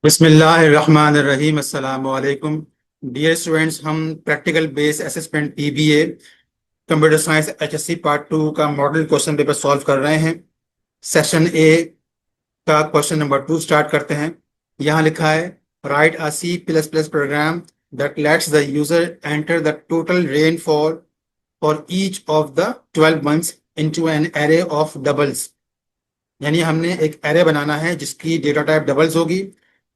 बिस्मिल्लाहिर्रहमानिर्रहीम अस्सलाम वालेकुम। डियर स्टूडेंट्स, हम practical base assessment PBA computer science HSC part 2 का मॉडल क्वेश्चन पेपर सॉल्व कर रहे हैं। सेशन ए का क्वेश्चन नंबर 2 स्टार्ट करते हैं। यहाँ लिखा है, write a C plus plus program that lets the user enter the total rainfall for each of the 12 months into an array of doubles. यानी हमने एक एरे बनाना है जिसकी डेटा टाइप डबल्स होगी।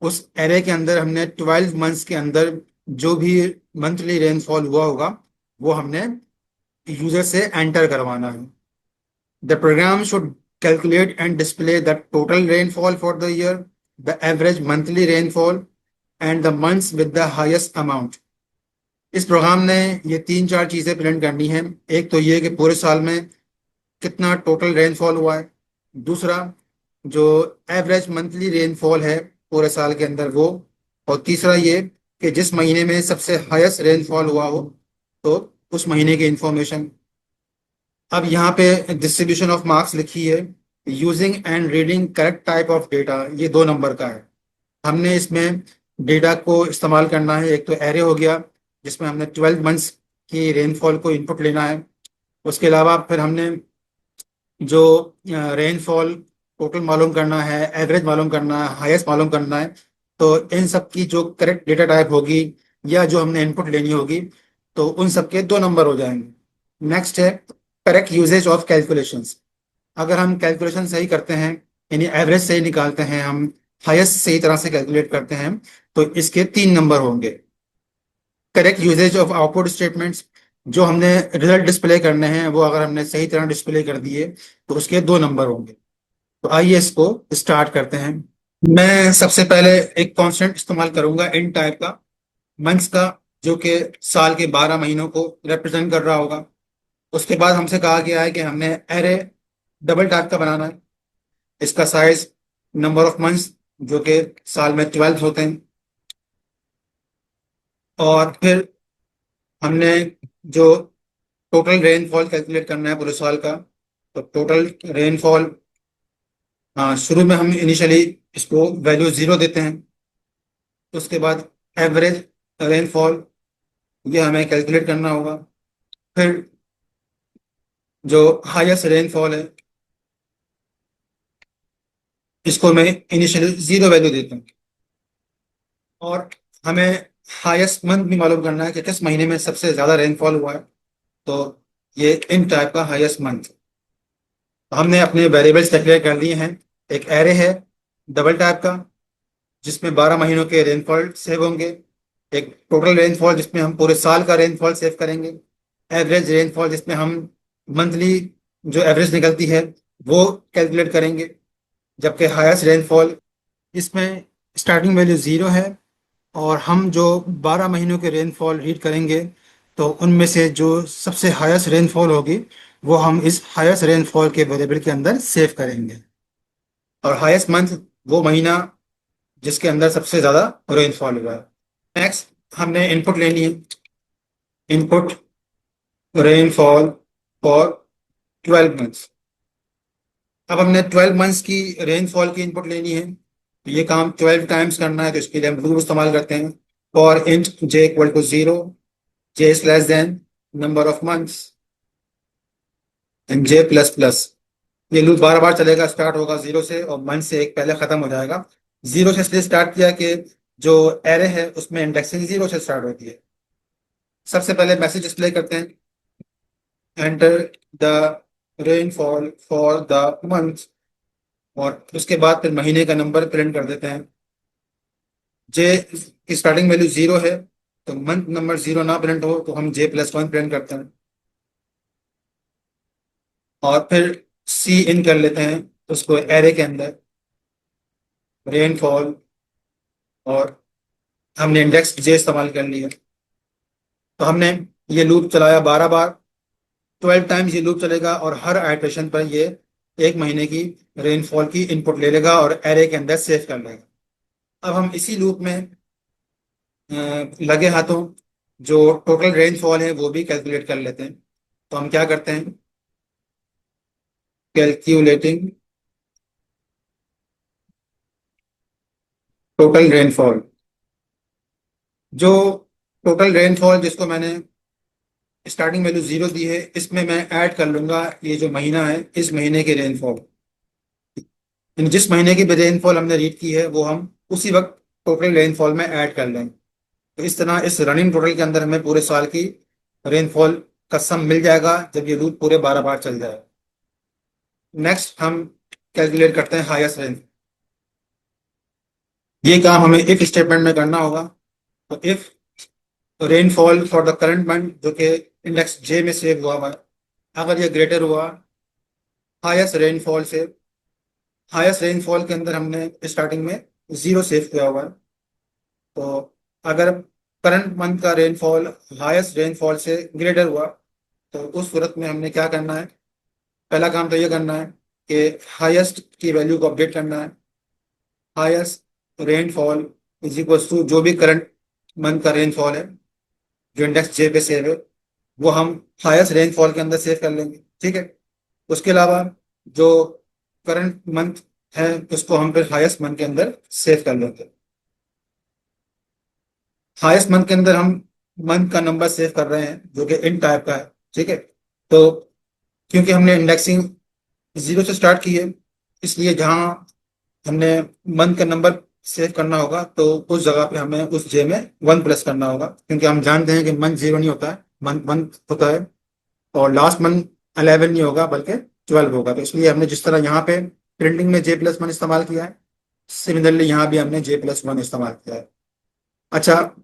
उस एरे के अंदर हमने 12 मंथ्स के अंदर जो भी मंथली रेनफॉल हुआ होगा वो हमने यूजर से एंटर करवाना है। The programme should calculate and display the total rainfall for the year, the average monthly rainfall and the months with the highest amount. इस प्रोग्राम ने ये तीन चार चीजें प्रिंट करनी है। एक तो ये कि पूरे साल में कितना टोटल रेनफॉल हुआ है। दूसरा, जो एवरेज मंथली रेनफॉल है पूरे साल के अंदर वो। और तीसरा ये कि जिस महीने में सबसे हाईएस्ट रेनफॉल हुआ हो तो उस महीने की इंफॉर्मेशन। अब यहाँ पे डिस्ट्रीब्यूशन ऑफ मार्क्स लिखी है। Using and reading correct type of data, ये 2 नंबर का है। हमने इसमें डेटा को इस्तेमाल करना है। एक तो एरे हो गया जिसमें हमने 12 मंथ्स की रेनफॉल को इनपुट लेना है। उसके अलावा फिर हमने जो रेनफॉल टोटल मालूम करना है, एवरेज मालूम करना है, हाईएस्ट मालूम करना है। तो इन सब की जो करेक्ट डेटा टाइप होगी या जो हमने इनपुट लेनी होगी तो उन सब के 2 नंबर हो जाएंगे। नेक्स्ट है करेक्ट यूजेज ऑफ कैलकुलेशंस। अगर हम कैलकुलेशन सही करते हैं, यानी एवरेज सही निकालते हैं, हम हाईएस्ट सही तरह से कैलकुलेट करते हैं तो इसके 3 नंबर होंगे। Correct usages of output statements, जो हमने रिजल्ट डिस्प्ले करने हैं वो अगर हमने सही तरह डिस्प्ले कर दिए तो उसके 2 नंबर होंगे। तो आइए इसको स्टार्ट करते हैं। मैं सबसे पहले एक कांस्टेंट इस्तेमाल करूंगा इन टाइप का, मंथ्स का, जो कि साल के 12 महीनों को रिप्रेजेंट कर रहा होगा। उसके बाद हमसे कहा गया है कि हमने एरे डबल टाइप का बनाना है। इसका साइज नंबर ऑफ मंथ्स जो कि साल में 12 होते हैं। और फिर हमने जो टोटल रेनफॉल कैलकुलेट करना है पूरे साल का। तो टोटल रेनफॉल, हाँ, शुरू में हम इनिशियली इसको वैल्यू 0 देते हैं। उसके बाद एवरेज रेनफॉल, ये हमें कैलकुलेट करना होगा। फिर जो हाईएस्ट रेनफॉल है इसको मैं इनिशियली 0 वैल्यू देता हूँ। और हमें हाईएस्ट मंथ भी मालूम करना है कि किस महीने में सबसे ज़्यादा रेनफॉल हुआ है। तो ये इन टाइप का हाईएस्ट मंथ। हमने अपने वेरिएबल्स डिक्लेयर कर लिए हैं। एक एरे है डबल टाइप का जिसमें 12 महीनों के रेनफॉल सेव होंगे। एक टोटल रेनफॉल जिसमें हम पूरे साल का रेनफॉल सेव करेंगे। एवरेज रेनफॉल जिसमें हम मंथली जो एवरेज निकलती है वो कैलकुलेट करेंगे। जबकि हाईएस्ट रेनफॉल, इसमें स्टार्टिंग वैल्यू 0 है और हम जो 12 महीनों के रेनफॉल रीड करेंगे तो उनमें से जो सबसे हाईएस्ट रेनफॉल होगी वो हम इस हाईएस्ट रेनफॉल के वेरिएबल के अंदर सेव करेंगे। और हाईएस्ट मंथ वो महीना जिसके अंदर सबसे ज्यादा रेनफॉल हुआ है। नेक्स्ट हमने इनपुट लेनी है। Input rainfall for 12 months. अब हमने 12 मंथ्स की रेनफॉल की इनपुट लेनी है। तो ये काम 12 टाइम्स करना है तो इसके लिए हम लूप इस्तेमाल करते हैं। For int j equal to 0, j is less than number of months and j plus plus. ये लूप बार बार चलेगा, स्टार्ट होगा 0 से और मंथ से एक पहले खत्म हो जाएगा। 0 से इसलिए स्टार्ट किया कि जो एरे है उसमें इंडेक्सिंग 0 से स्टार्ट होती है। सबसे पहले मैसेज डिस्प्ले करते हैं, enter the rainfall for the month. और उसके बाद फिर महीने का नंबर प्रिंट कर देते हैं। जे की स्टार्टिंग वैल्यू 0 है तो मंथ नंबर 0 ना प्रिंट हो तो हम J+1 प्रिंट करते हैं। और फिर सी इन कर लेते हैं उसको एरे के अंदर, रेनफॉल। और हमने इंडेक्स जे इस्तेमाल कर लिया। तो हमने ये लूप चलाया 12 बार, 12 टाइम्स ये लूप चलेगा और हर आइट्रेशन पर ये एक महीने की रेनफॉल की इनपुट ले लेगा और एरे के अंदर सेव कर लेगा। अब हम इसी लूप में लगे हाथों जो टोटल रेनफॉल है वो भी कैलकुलेट कर लेते हैं। तो हम क्या करते हैं, कैलकुलेटिंग टोटल रेनफॉल, जो टोटल रेनफॉल जिसको मैंने स्टार्टिंग वैल्यू 0 दी है, इसमें मैं ऐड कर लूंगा ये जो महीना है, इस महीने के रेनफॉल। जिस महीने की रेनफॉल हमने रीड की है वो हम उसी वक्त टोटल रेनफॉल में ऐड कर लेंगे। तो इस तरह इस रनिंग टोटल के अंदर हमें पूरे साल की रेनफॉल का सम मिल जाएगा जब ये लूप पूरे 12 बार चल जाए। नेक्स्ट हम कैलकुलेट करते हैं हाईएस्ट रेन। ये काम हमें इफ स्टेटमेंट में करना होगा। तो if rainfall for the current month, जो कि इंडेक्स जे में सेव हुआ हुआ है, अगर ये ग्रेटर हुआ हाईएस्ट रेनफॉल से, हाईएस्ट रेनफॉल के अंदर हमने स्टार्टिंग में 0 सेव किया हुआ है। तो अगर करंट मंथ का रेनफॉल हाईएस्ट रेनफॉल से ग्रेटर हुआ तो उस सूरत में हमने क्या करना है? पहला काम तो ये करना है कि हाईएस्ट की वैल्यू को अपडेट करना है। Highest rainfall is equal to जो भी करंट मंथ का रेनफॉल है जो इंडेक्स जे पे सेव है, वो हम हाईएस्ट रेनफॉल के अंदर सेव कर लेंगे। ठीक है। उसके अलावा जो करंट मंथ है उसको हम फिर हाईएस्ट मंथ के अंदर सेव कर लेंगे। हाईएस्ट मंथ के अंदर हम मंथ का नंबर सेव कर रहे हैं जो कि इन टाइप का है। ठीक है। तो क्योंकि हमने इंडेक्सिंग 0 से स्टार्ट की है, इसलिए जहां हमने मंथ का नंबर सेव करना होगा तो उस जगह पे हमें उस जे में 1 प्लस करना होगा, क्योंकि हम जानते हैं कि मंथ 0 नहीं होता है, मंथ मंथ होता है। और लास्ट मंथ 11 नहीं होगा बल्कि 12 होगा। तो इसलिए हमने जिस तरह यहाँ पे प्रिंटिंग में J+1 इस्तेमाल किया है, सिमिलरली यहाँ भी हमने J+1 इस्तेमाल किया है। अच्छा,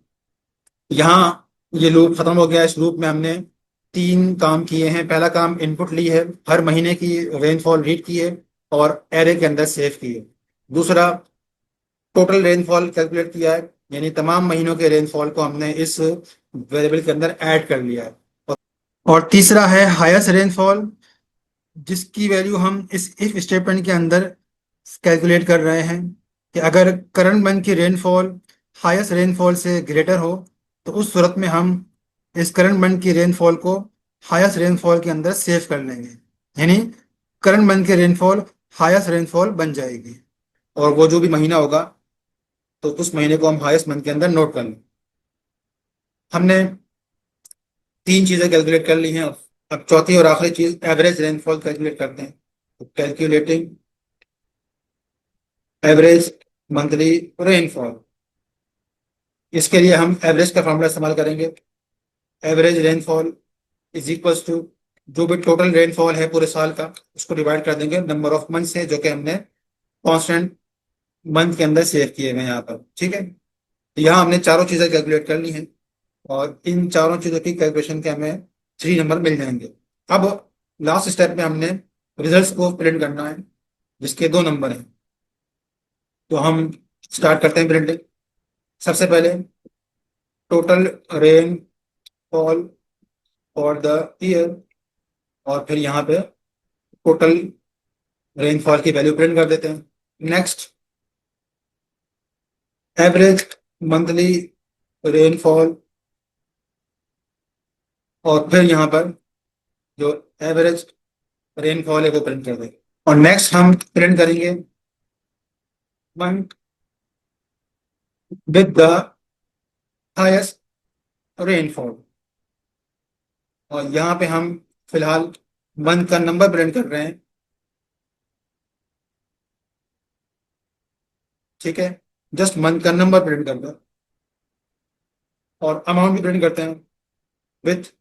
यहाँ ये लूप खत्म हो गया। इस लूप में हमने 3 काम किए हैं। पहला काम इनपुट ली है, हर महीने की रेनफॉल रीड की है और एरे के अंदर सेव की है। दूसरा, टोटल रेनफॉल कैलकुलेट किया है, यानी तमाम महीनों के रेनफॉल को हमने इस वेरिएबल के अंदर ऐड कर लिया है। और तीसरा है हाईएस्ट रेनफॉल, जिसकी वैल्यू हम इस इफ स्टेटमेंट के अंदर कैलकुलेट कर रहे हैं कि अगर करंट मंथ की रेनफॉल हाईएस्ट रेनफॉल से ग्रेटर हो तो उस सूरत में हम इस करंट मंथ की रेनफॉल को हाईएस्ट रेनफॉल के अंदर सेव कर लेंगे, यानी करंट मंथ की रेनफॉल हाईएस्ट रेनफॉल बन जाएगी। और वो जो भी महीना होगा तो उस महीने को हम हाईएस्ट मंथ के अंदर नोट कर लें। हमने 3 चीजें कैलकुलेट कर ली हैं। अब चौथी और आखिरी चीज एवरेज रेनफॉल कैलकुलेट करते हैं। कैलकुलेटिंग एवरेज मंथली रेनफॉल, इसके लिए हम एवरेज का फॉर्मूला इस्तेमाल करेंगे। Average rainfall is equals to जो भी टोटल रेनफॉल है पूरे साल का उसको डिवाइड कर देंगे नंबर ऑफ मंथ से, जो कि हमने कांस्टेंट मंथ के अंदर सेव किए हुए हैं यहाँ पर। ठीक है। तो यहाँ हमने चारों चीजें कैलकुलेट कर ली हैं और इन चारों चीजों की कैलकुलेशन के हमें 3 नंबर मिल जाएंगे। अब लास्ट स्टेप में हमने रिजल्ट्स को प्रिंट करना है जिसके 2 नंबर हैं। तो हम स्टार्ट करते हैं प्रिंटिंग। सबसे पहले total rainfall for the year, और फिर यहाँ पे टोटल रेनफॉल की वैल्यू प्रिंट कर देते हैं। नेक्स्ट, एवरेज मंथली रेनफॉल, और फिर यहाँ पर जो एवरेज रेनफॉल है वो प्रिंट कर देंगे। और नेक्स्ट हम प्रिंट करेंगे month with the highest rainfall, और यहाँ पे हम फिलहाल मंथ का नंबर प्रिंट कर रहे हैं। ठीक है। जस्ट मंथ का नंबर प्रिंट कर दो और अमाउंट भी प्रिंट करते हैं विथ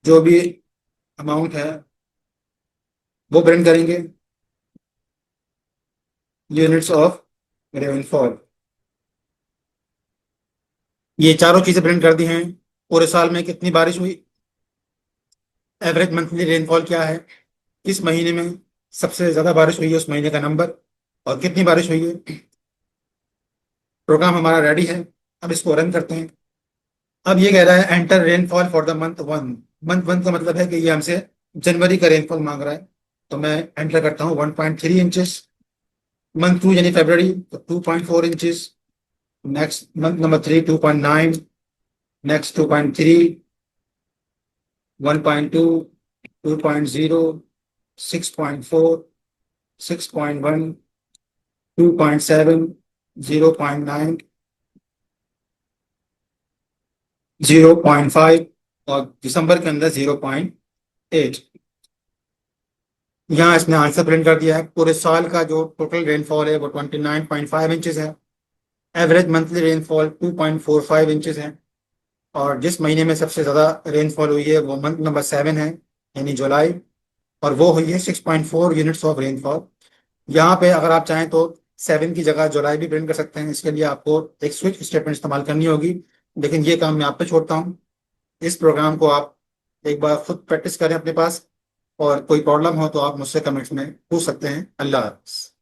जो भी अमाउंट है वो प्रिंट करेंगे यूनिट्स ऑफ रेनफॉल। ये चारों चीजें प्रिंट कर दी हैं। पूरे साल में कितनी बारिश हुई, एवरेज मंथली रेनफॉल क्या है, किस महीने में सबसे ज्यादा बारिश हुई है उस महीने का नंबर, और कितनी बारिश हुई है। प्रोग्राम हमारा रेडी है। अब इसको रन करते हैं। अब ये कह रहा है enter rainfall for the month 1। Month 1 का मतलब है कि ये हमसे जनवरी का रेनफॉल मांग रहा है। तो मैं एंटर करता हूँ 1.3 इंचेस। मंथ 2 यानी फरवरी तो 2.4 inches. Next month number 3 2.9, next 2.3, 1.2, 2.0, 6.4, 6.1, 2.7, 0.9, 0.5 और दिसंबर के अंदर 0.8। यहाँ इसने आंसर प्रिंट कर दिया है। पूरे साल का जो टोटल रेनफॉल है वो 29.5 इंचेस है। एवरेज मंथली रेनफॉल 2.45 इंचेस है। और जिस महीने में सबसे ज़्यादा रेनफॉल हुई है वो मंथ नंबर 7 है, यानी जुलाई, और वो हुई है 6.4 यूनिट्स ऑफ रेनफॉल। यहाँ पे अगर आप चाहें तो 7 की जगह जुलाई भी प्रिंट कर सकते हैं। इसके लिए आपको एक स्विच स्टेटमेंट इस्तेमाल करनी होगी, लेकिन ये काम मैं आप पे छोड़ता हूँ। इस प्रोग्राम को आप एक बार खुद प्रैक्टिस करें अपने पास, और कोई प्रॉब्लम हो तो आप मुझसे कमेंट्स में पूछ सकते हैं। अल्लाह हाफ़िज़।